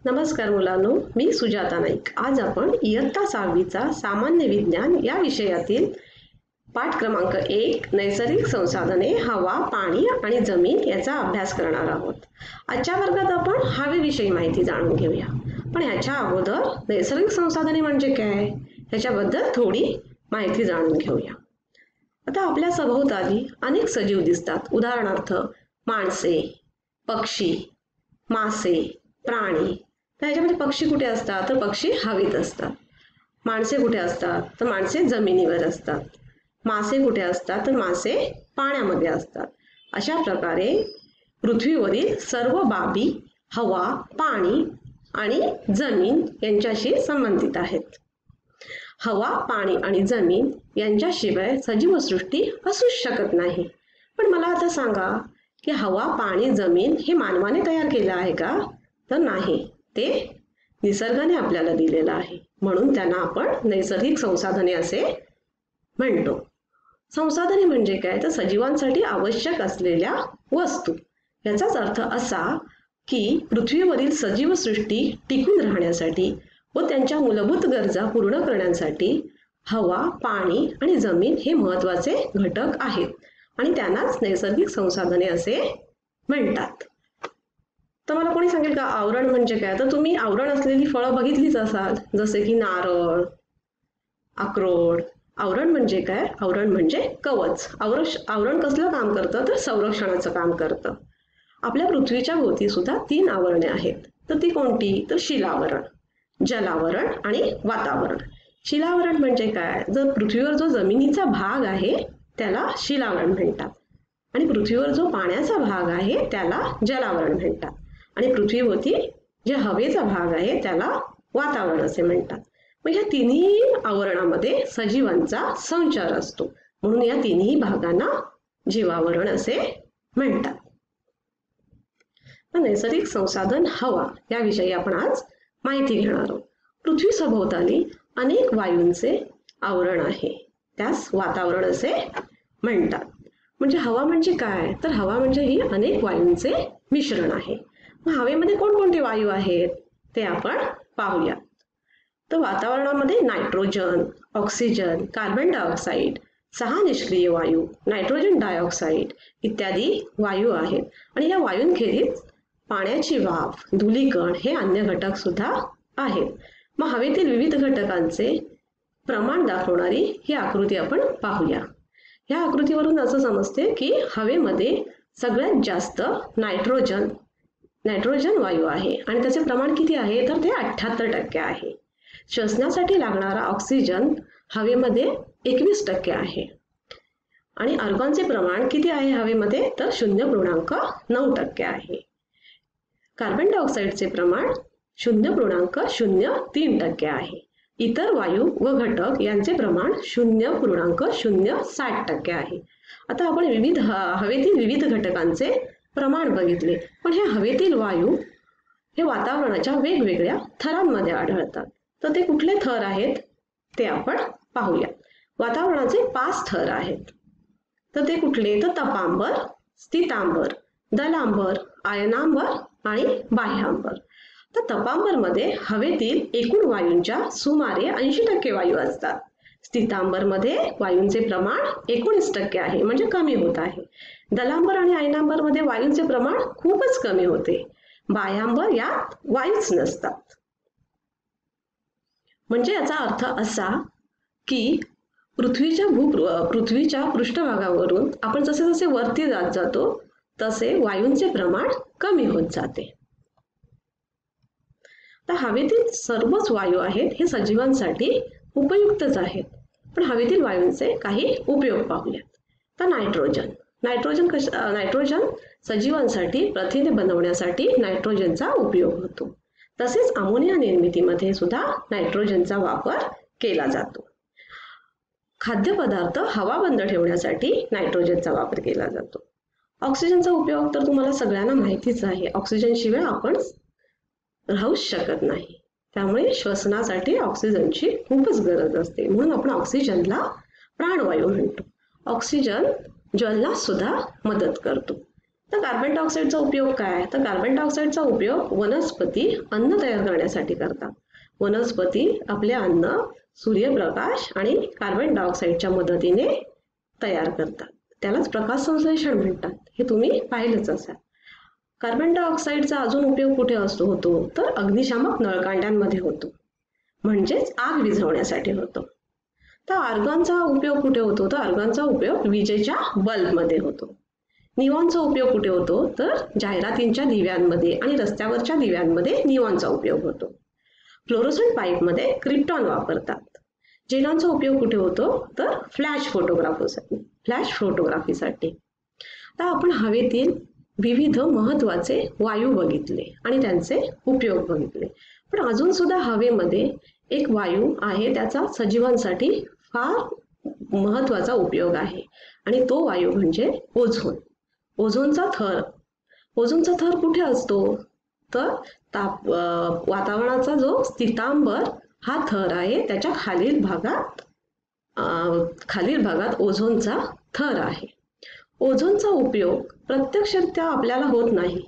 नमस्कार मुलांनो, मी सुजाता नाईक। आज आपण इयत्ता 6वीचा सामान्य विज्ञान या विषयातील पाठ क्रमांक 1 नैसर्गिक संसाधने हवा, पाणी आणि जमीन याचा अभ्यास करणार आहोत। आजच्या वर्गात आपण हवेविषयी माहिती जाणून घेऊया, पण याच्या अगोदर नैसर्गिक संसाधने म्हणजे काय याच्याबद्दल थोडी माहिती जाणून घेऊया। आता आपल्या सभोवताली अनेक सजीव दिसतात, उदाहरणार्थ माणसे, पक्षी, मासे, प्राणी। तर ह्याच्यामध्ये पक्षी कुठे असतात तर पक्षी हवेत असतात, माणसे कुठे असतात तर माणसे जमिनीवर असतात, मासे कुठे असतात तर मासे पाण्यामध्ये असतात। अशा प्रकारे पृथ्वीवरील सर्व बाबी हवा, पाणी आणि जमीन यांच्याशी संबंधित आहेत। हवा, पाणी आणि जमीन यांच्याशिवाय सजीवसृष्टी असूच शकत नाही। पण मला आता सांगा की हवा, पाणी, जमीन हे मानवाने तयार केलं आहे का तर नाही, ते निसर्गाने आपल्याला दिलेलं आहे, म्हणून त्यांना आपण नैसर्गिक संसाधने असे म्हणतो। संसाधने म्हणजे काय तर सजीवांसाठी आवश्यक असलेल्या वस्तू। याचाच अर्थ असा की पृथ्वीवरील सजीव सृष्टी टिकून राहण्यासाठी व त्यांच्या मूलभूत गरजा पूर्ण करण्यासाठी हवा, पाणी आणि जमीन हे महत्त्वाचे घटक आहेत आणि त्यांनाच नैसर्गिक संसाधने असे म्हणतात। तर मला कोणी सांगेल का आवरण म्हणजे काय तर तुम्ही आवरण असलेली फळं बघितलीच असाल, जसे की नारळ, अक्रोड। आवरण म्हणजे काय? आवरण म्हणजे कवच। आवरण कसलं काम करतं तर संरक्षणाचं काम करतं। आपल्या पृथ्वीच्या भोवती सुद्धा 3 आवरणे आहेत, तर ती कोणती तर शिलावरण, जलावरण आणि वातावरण। शिलावरण म्हणजे काय? जर पृथ्वीवर जो जमिनीचा भाग आहे त्याला शिलावरण म्हणतात आणि पृथ्वीवर जो पाण्याचा भाग आहे त्याला जलावरण म्हणतात आणि पृथ्वीभोवती जे हवेचा भाग आहे त्याला वातावरण असे म्हणतात। मग या तिन्ही आवरणामध्ये सजीवांचा संचार असतो, म्हणून या तिन्ही भागांना जीवावरण असे म्हणतात। नैसर्गिक संसाधन हवा याविषयी आपण आज माहिती घेणार आहोत। पृथ्वी सभोवताली अनेक वायूंचे आवरण आहे, त्यास वातावरण असे म्हणतात। म्हणजे हवा म्हणजे काय तर हवा म्हणजे ही अनेक वायूंचे मिश्रण आहे। मग हवेमध्ये कोणकोणते वायू आहेत ते आपण पाहूया। तर वातावरणामध्ये नायट्रोजन, ऑक्सिजन, कार्बन डायऑक्साईड, 6 निष्क्रिय वायू, नायट्रोजन डायऑक्साईड इत्यादी वायू आहेत आणि या वायूंखेरीज पाण्याची वाफ, धूलिकण हे अन्य घटक सुद्धा आहेत। मग हवेतील विविध घटकांचे प्रमाण दाखवणारी ही आकृती आपण पाहूया। या आकृतीवरून असं समजते की हवेमध्ये सगळ्यात जास्त नायट्रोजन वायू आहे आणि त्याचे प्रमाण किती आहे तर ते 78% आहे। श्वसनासाठी लागणारा ऑक्सिजन हवेमध्ये 21% आहे आणि आर्गॉनचे प्रमाण किती आहे हवेमध्ये तर 0.9% आहे। कार्बन डायऑक्साईडचे प्रमाण 0.03% आहे। इतर वायू व घटक यांचे प्रमाण 0.060% आहे। आता आपण हवेतील विविध घटकांचे प्रमाण बघितले, पण हे हवेतील वायू हे वातावरणाच्या वेगवेगळ्या थरांमध्ये आढळतात। तर ते कुठले थर आहेत ते आपण पाहूया। वातावरणाचे 5 थर आहेत, तर ते कुठले तर तपांबर, स्थितांबर, दलांबर, आयनांबर आणि बाह्यांबर। तर तपांबरमध्ये हवेतील एकूण वायूंच्या सुमारे 80% वायू असतात। स्थितांबरमध्ये वायूंचे प्रमाण 19% आहे, म्हणजे कमी होत आहे। दलांबर आणि आयनांबरमध्ये वायूंचे प्रमाण खूपच कमी होते। बाह्यांबर यात वायूच नसतात। म्हणजे याचा अर्थ असा की पृथ्वीच्या पृष्ठभागावरून आपण जसे जसे वरती जात जातो तसे वायूंचे प्रमाण कमी होत जाते। तर हवेतील सर्वच वायू आहेत हे सजीवांसाठी उपयुक्तच आहेत, पण हवेतील वायूंचे काही उपयोग पाहूयात। तर नायट्रोजन सजीवांसाठी प्रथिने बनवण्यासाठी नायट्रोजनचा उपयोग होतो। तसेच अमोनिया निर्मितीमध्ये सुद्धा नायट्रोजनचा वापर केला जातो। खाद्यपदार्थ हवाबंद ठेवण्यासाठी नायट्रोजनचा वापर केला जातो। ऑक्सिजनचा उपयोग तर तुम्हाला सगळ्यांना माहितीच आहे, ऑक्सिजन शिवाय आपण राहूच शकत नाही, त्यामुळे श्वसनासाठी ऑक्सिजनची खूपच गरज असते, म्हणून आपण ऑक्सिजनला प्राणवायू म्हणतो। ऑक्सिजन ज्वलनास सुद्धा मदत करतो। तर कार्बन डायऑक्साईडचा उपयोग काय? तर कार्बन डायऑक्साईडचा उपयोग वनस्पती अन्न तयार करण्यासाठी करतात. वनस्पती आपले अन्न सूर्यप्रकाश आणि कार्बन डायऑक्साईडच्या मदतीने तयार करतात. त्यालाच प्रकाश संश्लेषण म्हणतात. हे तुम्ही पाहिलंच असाल. कार्बन डायऑक्साईडचा अजून उपयोग कुठे होतो? तर अग्निशामक नळकांड्यांमध्ये होतो, म्हणजेच आग विझवण्यासाठी होतो. तर आर्गॉनचा उपयोग कुठे होतो? तर आर्गॉनचा उपयोग विजेच्या बल्बमध्ये होतो. निऑनचा उपयोग कुठे होतो? तर जाहिरातींच्या दिव्यांमध्ये आणि रस्त्यावरच्या दिव्यांमध्ये निऑनचा उपयोग होतो. फ्लोरोसंट पाईपमध्ये क्रिप्टॉन वापरतात. झेनॉनचा उपयोग कुठे होतो? तर फ्लॅश फोटोग्राफीसाठी. तर आपण हवेतील विविध महत्वाचे वायू बघितले आणि त्यांचे उपयोग बघितले. पण अजून सुद्धा हवेमध्ये एक वायू आहे, त्याचा सजीवांसाठी फार महत्वाचा उपयोग आहे आणि तो वायू म्हणजे ओझोन. ओझोनचा थर कुठे असतो? तर वातावरणाचा जो स्थितांबर हा थर आहे, त्याच्या खालील भागात ओझोनचा थर आहे. ओझोनचा उपयोग प्रत्यक्षरित्या आपल्याला होत नाही,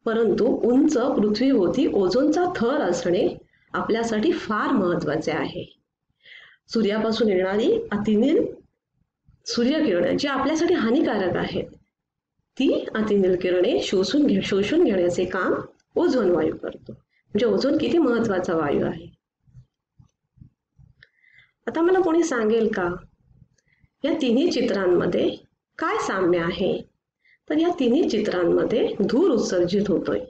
परंतु उंच पृथ्वीभोवती ओझोनचा थर असणे आपल्यासाठी फार महत्वाचे आहे. सूर्यापासून येणारी अतिनील सूर्यकिरणे जी आपल्यासाठी हानिकारक आहेत, ती अतिनील किरणे शोषून घेण्याचे काम ओझोन वायू करतो. म्हणजे ओझोन किती महत्वाचा वायू आहे. आता मला कोणी सांगेल का या तिन्ही चित्रांमध्ये काय साम्य आहे? तर या तिन्ही चित्रांमध्ये धूर उत्सर्जित होतोय.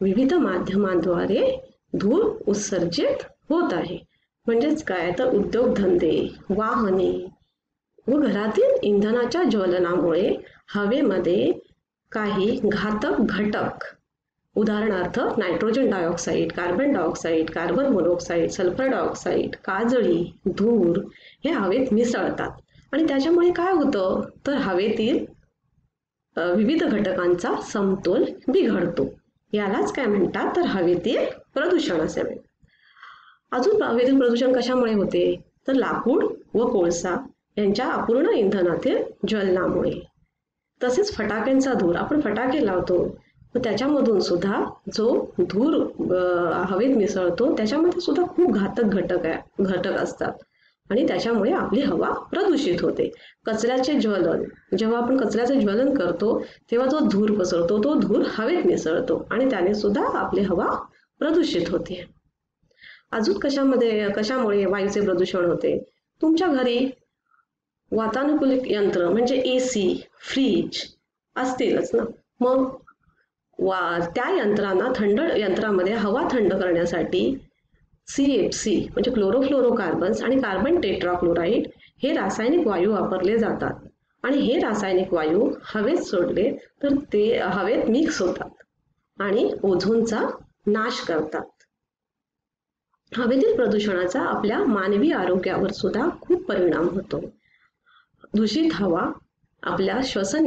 विविध माध्यमांद्वारे धूर उत्सर्जित होत आहे. म्हणजेच काय? तर उद्योगधंदे, वाहने व घरातील इंधनाच्या ज्वलनामुळे हवेमध्ये काही घातक घटक, उदाहरणार्थ nitrogen dioxide, carbon dioxide, carbon monoxide, sulphur dioxide, काजळी, धूर हे हवेत मिसळतात आणि त्याच्यामुळे काय होतं? तर हवेतील विविध घटकांचा समतोल बिघडतो. यालाच काय म्हणतात? तर हवेतील प्रदूषण असे म्हणतात. अजून हवेतील प्रदूषण कशामुळे होते? तर लाकूड व कोळसा यांच्या अपूर्ण इंधनातील ज्वलनामुळे. तसेच फटाक्यांचा धूर, आपण फटाके लावतो तर त्याच्यामधून सुद्धा जो धूर हवेत मिसळतो त्याच्यामध्ये सुद्धा खूप घातक घटक असतात आणि त्याच्यामुळे आपली हवा प्रदूषित होते. कचऱ्याचे ज्वलन, जेव्हा आपण कचऱ्याचे ज्वलन करतो तेव्हा जो धूर पसरतो तो धूर हवेत मिसळतो आणि त्याने सुद्धा आपली हवा प्रदूषित होते. अजून कशामुळे वायूचे प्रदूषण होते? तुमच्या घरी वातानुकूलित यंत्र म्हणजे AC, फ्रीज असतीलच ना. मग त्या यंत्रामध्ये हवा थंड करण्यासाठी CFC म्हणजे क्लोरोफ्लोरोकार्बन्स आणि कार्बन टेट्राक्लोराइड हे रासायनिक वायू वापरले जातात आणि हे रासायनिक वायू हवेत सोडले तर ते हवेत मिक्स होतात आणि ओझोनचा नाश करतात. हवेतील प्रदूषणाचा आपल्या मानवी आरोग्यावर सुद्धा खूप परिणाम होतो. दूषित हवा आपल्या श्वसन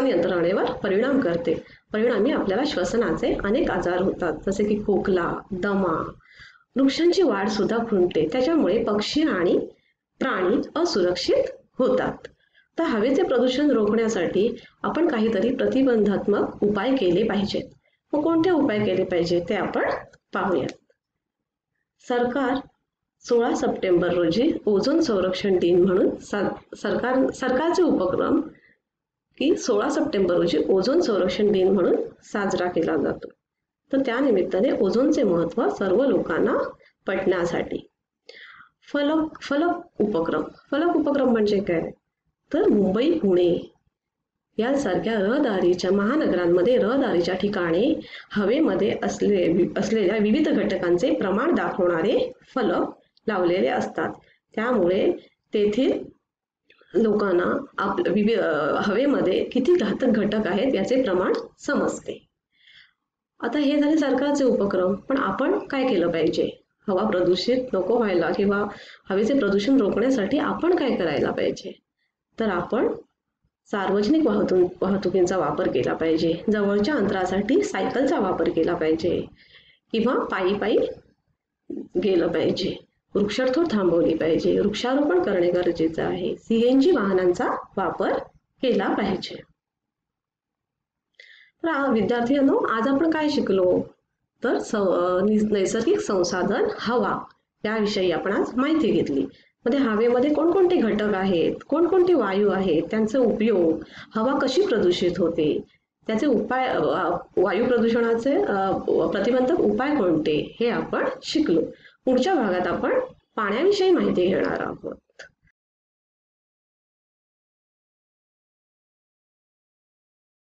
यंत्रणेवर परिणाम करते. परिणामी आपल्याला श्वसनाचे अनेक आजार होतात, जसे की खोकला, दमा. वृक्षांची वाढ सुद्धा खुंटते, त्याच्यामुळे पक्षी आणि प्राणी असुरक्षित होतात. तर हवेचे प्रदूषण रोखण्यासाठी आपण काहीतरी प्रतिबंधात्मक उपाय केले पाहिजेत. मग कोणते उपाय केले पाहिजे ते आपण पाहूयात. सरकार 16 सप्टेंबर रोजी ओझोन संरक्षण दिन म्हणून सरकारचे उपक्रम की 16 सप्टेंबर रोजी ओझोन संरक्षण दिन म्हणून साजरा केला जातो. तर त्या निमित्ताने ओझोनचे महत्त्व सर्व लोकांना पटण्यासाठी फलक उपक्रम म्हणजे काय? तर मुंबई, पुणे यासारख्या महानगरांमध्ये रहदारीच्या ठिकाणी हवेमध्ये असलेल्या विविध घटकांचे प्रमाण दाखवणारे फलक लावलेले असतात. त्यामुळे तेथील लोकांना हवेमध्ये किती घातक घटक आहेत याचे प्रमाण समजते. आता हे झाले सरकारचे उपक्रम, पण आपण काय केलं पाहिजे? हवा प्रदूषित नको व्हायला किंवा हवेचे प्रदूषण रोखण्यासाठी आपण काय करायला पाहिजे? तर आपण सार्वजनिक वाहतुकीचा वापर केला पाहिजे. जवळच्या अंतरासाठी सायकलचा वापर केला पाहिजे किंवा पायी गेलं पाहिजे. वृक्षतोड थांबवली पाहिजे. वृक्षारोपण करणे गरजेचं आहे. CNG वाहनांचा वापर केला पाहिजे. तर विद्यार्थ्यांनो, आज आपण काय शिकलो? तर नैसर्गिक संसाधन हवा याविषयी आपण आज माहिती घेतली. मध्ये हवेमध्ये कोणकोणते घटक आहेत, कोणकोणते वायू आहेत, त्यांचा उपयोग, हवा कशी प्रदूषित होते, त्याचे उपाय, वायू प्रदूषणाचे प्रतिबंधक उपाय कोणते, हे आपण शिकलो. पुढच्या भागात आपण पाण्याविषयी माहिती घेणार आहोत.